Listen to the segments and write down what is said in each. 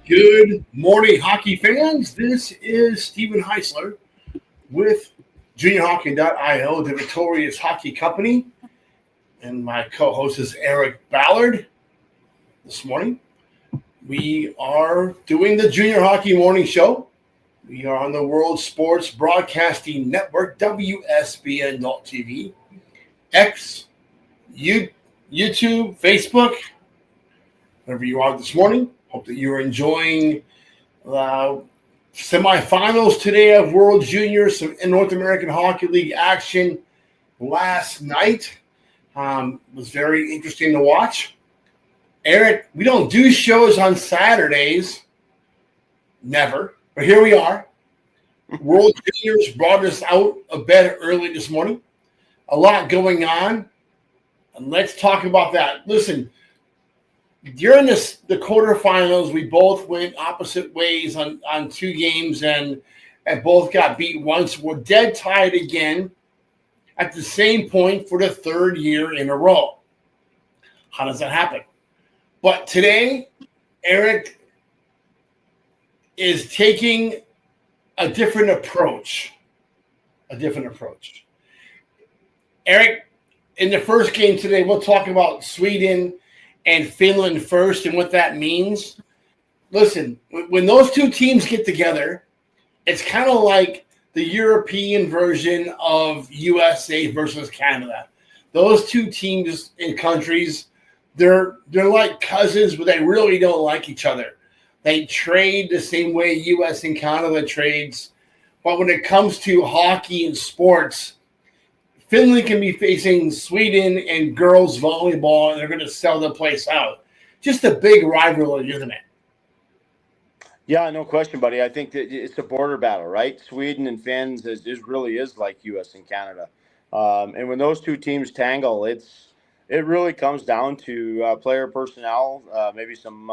Good morning, hockey fans. This is Stephen Heisler with juniorhockey.io, the Victorious Hockey Company, and my co-host is Eric Ballard. This morning, we are doing the Junior Hockey Morning Show. We are on the World Sports Broadcasting Network, WSBN.TV, X, YouTube, Facebook, wherever you are this morning. Hope that you're enjoying semifinals today of World Juniors, some North American Hockey League action last night. Was very interesting to watch. Eric, we don't do shows on Saturdays. Never. But here we are. World Juniors brought us out of bed early this morning. A lot going on. And let's talk about that. Listen, during the quarterfinals, we both went opposite ways on two games and both got beat once. We're dead tied again at the same point for the third year in a row. How does that happen? But today, Eric is taking a different approach. Eric, in the first game today, we'll talk about Sweden and Finland first and what that means. Listen, when those two teams get together, it's kind of like the European version of USA versus Canada. Those two teams and countries, they're like cousins, but they really don't like each other. They trade the same way US and Canada trades. But when it comes to hockey and sports, Finland can be facing Sweden and girls volleyball, and they're going to sell the place out. Just a big rivalry, isn't it? Yeah, no question, buddy. I think that it's a border battle, right? Sweden and Finns really is like U.S. and Canada. And when those two teams tangle, it really comes down to player personnel, maybe some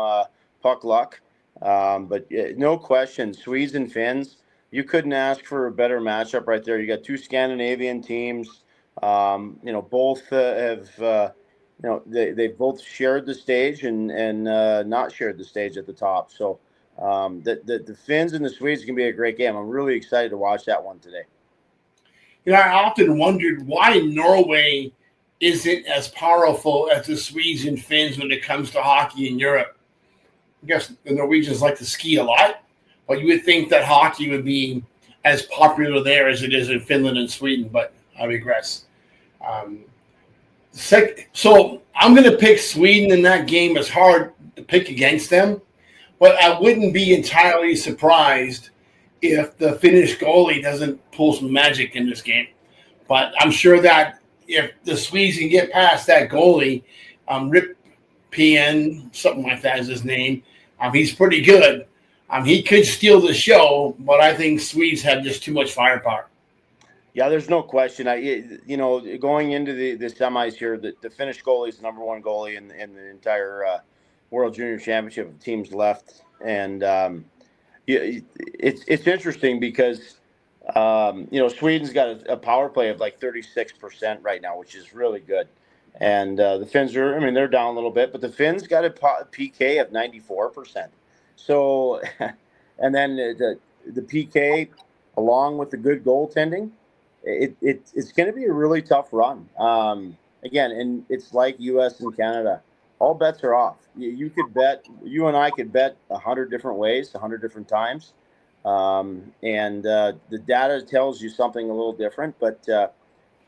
puck luck. But no question, Swedes and Finns, you couldn't ask for a better matchup right there. You got two Scandinavian teams. Both have they've both shared the stage and not shared the stage at the top. So the Finns and the Swedes can be a great game. I'm really excited to watch that one today. I often wondered why Norway isn't as powerful as the Swedes and Finns when it comes to hockey in Europe. I guess the Norwegians like to ski a lot, but you would think that hockey would be as popular there as it is in Finland and Sweden, but I regress. So I'm going to pick Sweden in that game. It's hard to pick against them, but I wouldn't be entirely surprised if the Finnish goalie doesn't pull some magic in this game. But I'm sure that if the Swedes can get past that goalie, Rip PN, something like that is his name, he's pretty good. He could steal the show, but I think Swedes have just too much firepower. Yeah, there's no question. Going into the semis here, the Finnish goalie is the number one goalie in the entire World Junior Championship of teams left, and it's interesting because Sweden's got a power play of like 36% right now, which is really good, and the Finns they're down a little bit, but the Finns got a PK of 94%. So, and then the PK along with the good goaltending. It's going to be a really tough run. Again, and it's like U.S. and Canada. All bets are off. You and I could bet 100 different ways, 100 different times. And the data tells you something a little different. But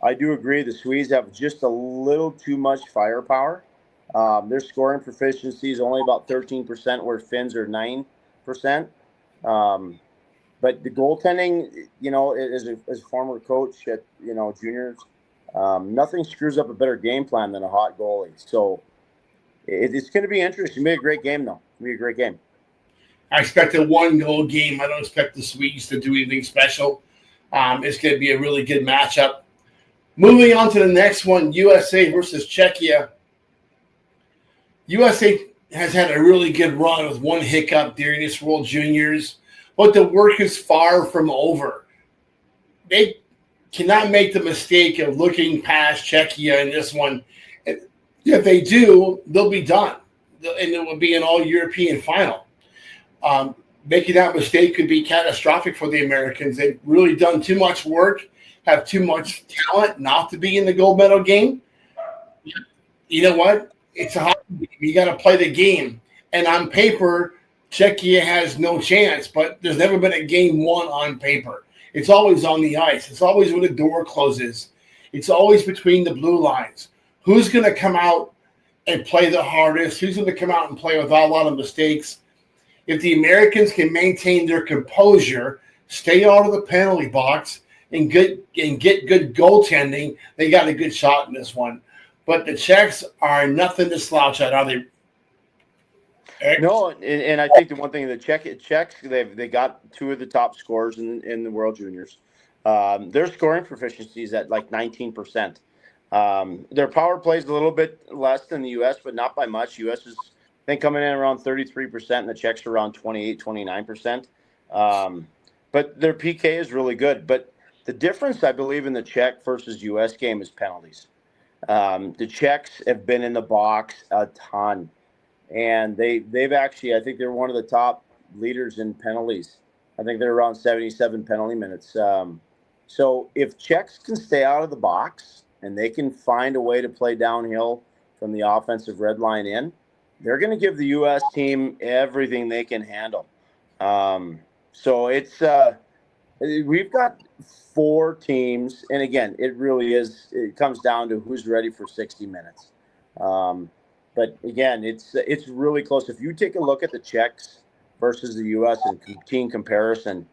I do agree the Swedes have just a little too much firepower. Their scoring proficiency is only about 13%, where Finns are 9%. But the goaltending, as a former coach at, juniors, nothing screws up a better game plan than a hot goalie. So it's going to be interesting. It'll be a great game, though. It'll be a great game. I expect a one-goal game. I don't expect the Swedes to do anything special. It's going to be a really good matchup. Moving on to the next one, USA versus Czechia. USA has had a really good run with one hiccup during this World Juniors. But the work is far from over. They cannot make the mistake of looking past Czechia in this one. If they do, they'll be done. And it will be an all-European final. Making that mistake could be catastrophic for the Americans. They've really done too much work, have too much talent not to be in the gold medal game. You know what? It's a hockey game. You got to play the game. And on paper, Czechia has no chance, but there's never been a game won on paper. It's always on the ice. It's always when the door closes. It's always between the blue lines. Who's going to come out and play the hardest? Who's going to come out and play without a lot of mistakes? If the Americans can maintain their composure, stay out of the penalty box, and get good goaltending, they got a good shot in this one. But the Czechs are nothing to slouch at, are they? No, and I think the one thing the Czechs they got two of the top scorers in the World Juniors. Their scoring proficiency is at like 19%. Their power play is a little bit less than the U.S., but not by much. U.S. is I think coming in around 33%, and the Czechs are around 28, 29%. But their PK is really good. But the difference, I believe, in the Czech versus U.S. game is penalties. The Czechs have been in the box a ton. And they've actually, I think they're one of the top leaders in penalties. I think they're around 77 penalty minutes. So if Czechs can stay out of the box and they can find a way to play downhill from the offensive red line in, they're going to give the U.S. team everything they can handle. So it's we've got 4 teams, and again, it comes down to who's ready for 60 minutes. But again, it's really close. If you take a look at the Czechs versus the U.S. in team comparison,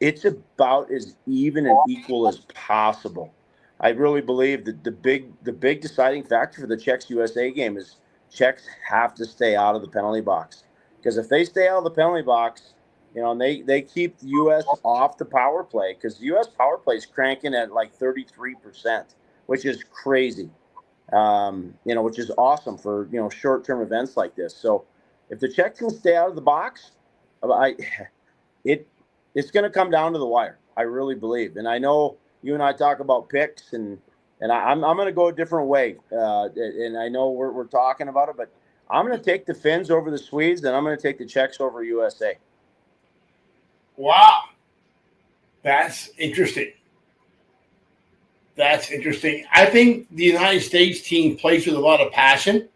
it's about as even and equal as possible. I really believe that the big deciding factor for the Czechs-USA game is Czechs have to stay out of the penalty box, because if they stay out of the penalty box, and they keep the U.S. off the power play, because the U.S. power play is cranking at like 33%, which is crazy. Which is awesome for, short-term events like this. So if the Czechs can stay out of the box, it's going to come down to the wire. I really believe. And I know you and I talk about picks, and I'm going to go a different way. And I know we're talking about it, but I'm going to take the Finns over the Swedes, and I'm going to take the Czechs over USA. Wow. That's interesting. I think the United States team plays with a lot of passion,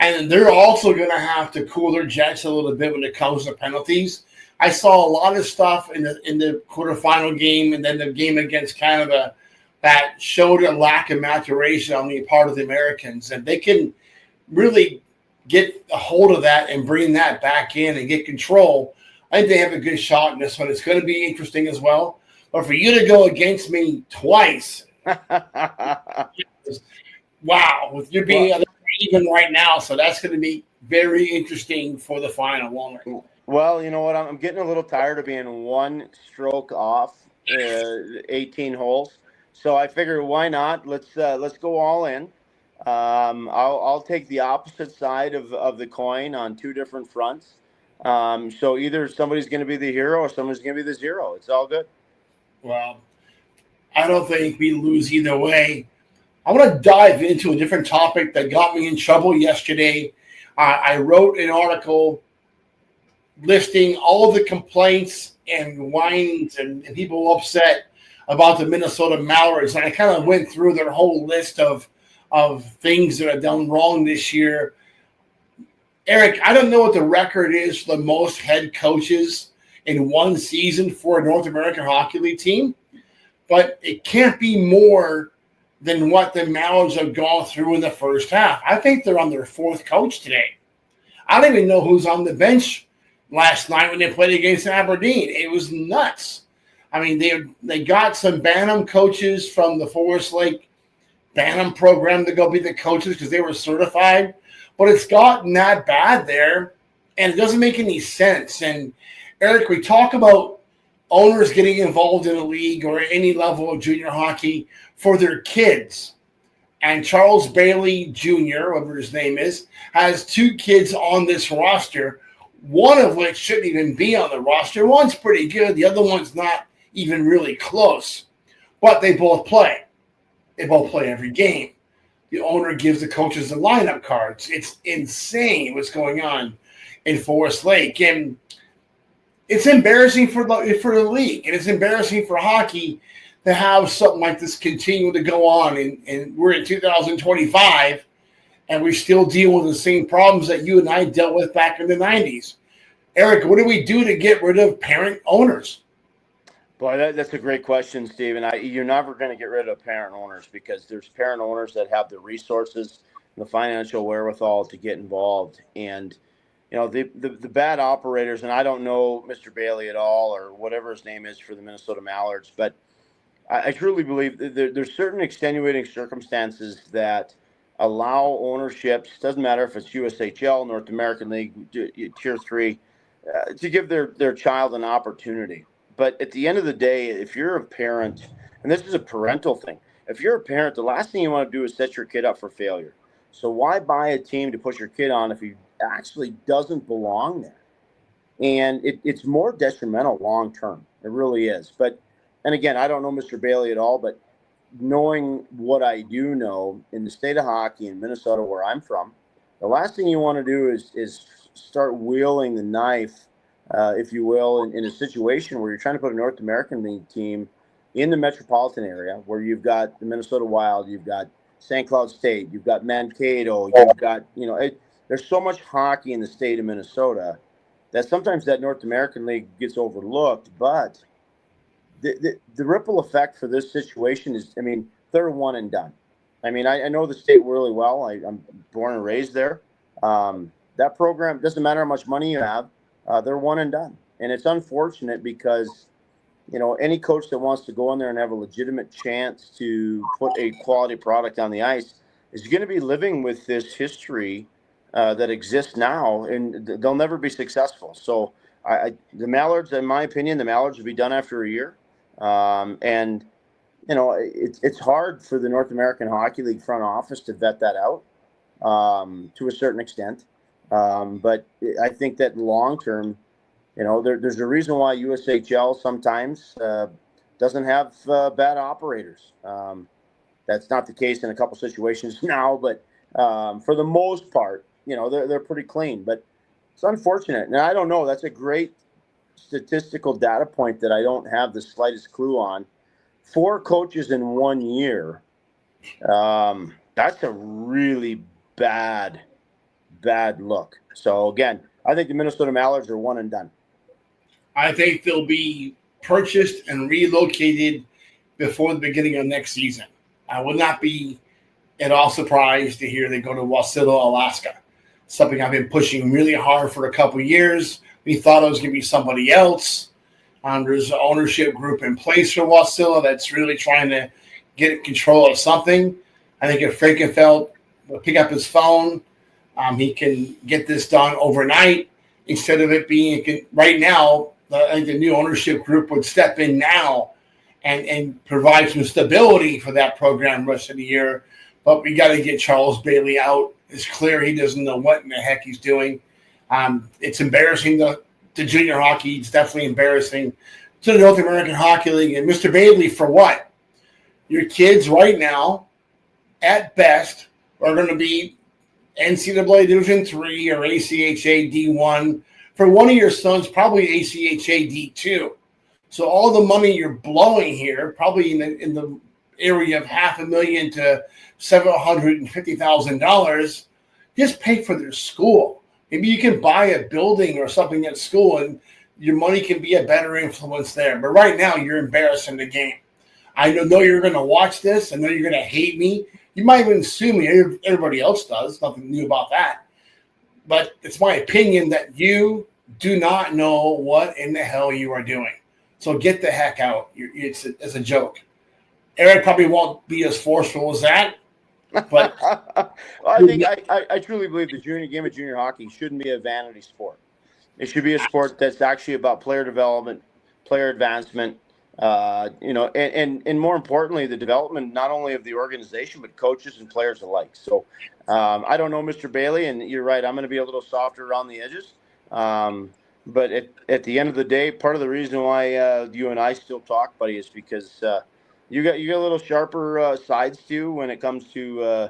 and they're also going to have to cool their jets a little bit when it comes to penalties. I saw a lot of stuff in the quarterfinal game and then the game against Canada that showed a lack of maturation on the part of the Americans, and they can really get a hold of that and bring that back in and get control. I think they have a good shot in this one. It's going to be interesting as well. But for you to go against me twice, wow, with you being even right now, so that's going to be very interesting for the final, won't it? Well, you know what? I'm getting a little tired of being one stroke off 18 holes, so I figure why not? Let's go all in. I'll take the opposite side of the coin on 2 different fronts. So either somebody's going to be the hero or somebody's going to be the zero. It's all good. Well, I don't think we lose either way. I want to dive into a different topic that got me in trouble yesterday. I wrote an article listing all of the complaints and whines and people upset about the Minnesota Mallards. And I kind of went through their whole list of things that are done wrong this year. Eric, I don't know what the record is for the most head coaches in one season for a North American Hockey League team, but it can't be more than what the Mallards have gone through in the first half. I think they're on their 4th coach today. I don't even know who's on the bench last night when they played against Aberdeen. It was nuts. I mean, they got some Bantam coaches from the Forest Lake Bantam program to go be the coaches because they were certified. But it's gotten that bad there, and it doesn't make any sense. And, Eric, we talk about owners getting involved in a league or any level of junior hockey for their kids. And Charles Bailey Jr., whatever his name is, has 2 kids on this roster, one of which shouldn't even be on the roster. One's pretty good. The other one's not even really close. But they both play. They both play every game. The owner gives the coaches the lineup cards. It's insane what's going on in Forest Lake. And it's embarrassing for the league, and it's embarrassing for hockey to have something like this continue to go on. And we're in 2025, and we're still dealing with the same problems that you and I dealt with back in the 90s. Eric, what do we do to get rid of parent owners? Boy, that's a great question, Steve. And you're never going to get rid of parent owners because there's parent owners that have the resources, the financial wherewithal to get involved. And, the bad operators, and I don't know Mr. Bailey at all or whatever his name is for the Minnesota Mallards, but I truly believe there's certain extenuating circumstances that allow ownerships, doesn't matter if it's USHL, North American League, Tier 3, to give their child an opportunity. But at the end of the day, if you're a parent, and this is a parental thing, if you're a parent, the last thing you want to do is set your kid up for failure. So why buy a team to push your kid on if he actually doesn't belong there? And it's more detrimental long term. It really is. And again, I don't know Mr. Bailey at all, but knowing what I do know in the state of hockey in Minnesota, where I'm from, the last thing you want to do is start wielding the knife, if you will, in a situation where you're trying to put a North American League team in the metropolitan area where you've got the Minnesota Wild, you've got St. Cloud State, you've got Mankato, you've got, there's so much hockey in the state of Minnesota that sometimes that North American League gets overlooked. But the ripple effect for this situation is, they're one and done. I know the state really well. I'm born and raised there. That program, doesn't matter how much money you have, they're one and done. And it's unfortunate because, any coach that wants to go in there and have a legitimate chance to put a quality product on the ice is going to be living with this history that exists now, and they'll never be successful. So the Mallards, in my opinion, the Mallards will be done after a year. It's hard for the North American Hockey League front office to vet that out to a certain extent. But I think that long term, there's a reason why USHL sometimes doesn't have bad operators. That's not the case in a couple situations now, but for the most part, they're pretty clean. But it's unfortunate, and I don't know. That's a great statistical data point that I don't have the slightest clue on. 4 coaches in 1 year. That's a really bad look. So again, I think the Minnesota Mallards are one and done. I think they'll be purchased and relocated before the beginning of next season. I would not be at all surprised to hear they go to Wasilla, Alaska. Something I've been pushing really hard for a couple of years. We thought it was going to be somebody else. There's an ownership group in place for Wasilla that's really trying to get control of something. I think if Frankenfeld will pick up his phone, he can get this done overnight instead of it being right now. I think the new ownership group would step in now and provide some stability for that program the rest of the year. But we got to get Charles Bailey out. It's clear he doesn't know what in the heck he's doing. It's embarrassing to junior hockey. It's definitely embarrassing to the North American Hockey League. And Mr. Bailey, for what? Your kids right now, at best, are going to be NCAA Division III or ACHA D1. For one of your sons, probably ACHA D2. So all the money you're blowing here, probably in the area of $500,000 to $750,000, just pay for their school. Maybe you can buy a building or something at school, and your money can be a better influence there. But right now, you're embarrassing the game. I know you're going to watch this. I know you're going to hate me. You might even sue me. Everybody else does. Nothing new about that. But it's my opinion that you do not know what in the hell you are doing. So get the heck out. It's a joke. Eric probably won't be as forceful as that. But I truly believe the game of junior hockey shouldn't be a vanity sport. It should be a sport that's actually about player development, player advancement, and more importantly, the development not only of the organization but coaches and players alike. So I don't know Mr. Bailey, and you're right. I'm going to be a little softer around the edges. But at the end of the day, part of the reason why you and I still talk, buddy, is because you got a little sharper sides to you when it comes to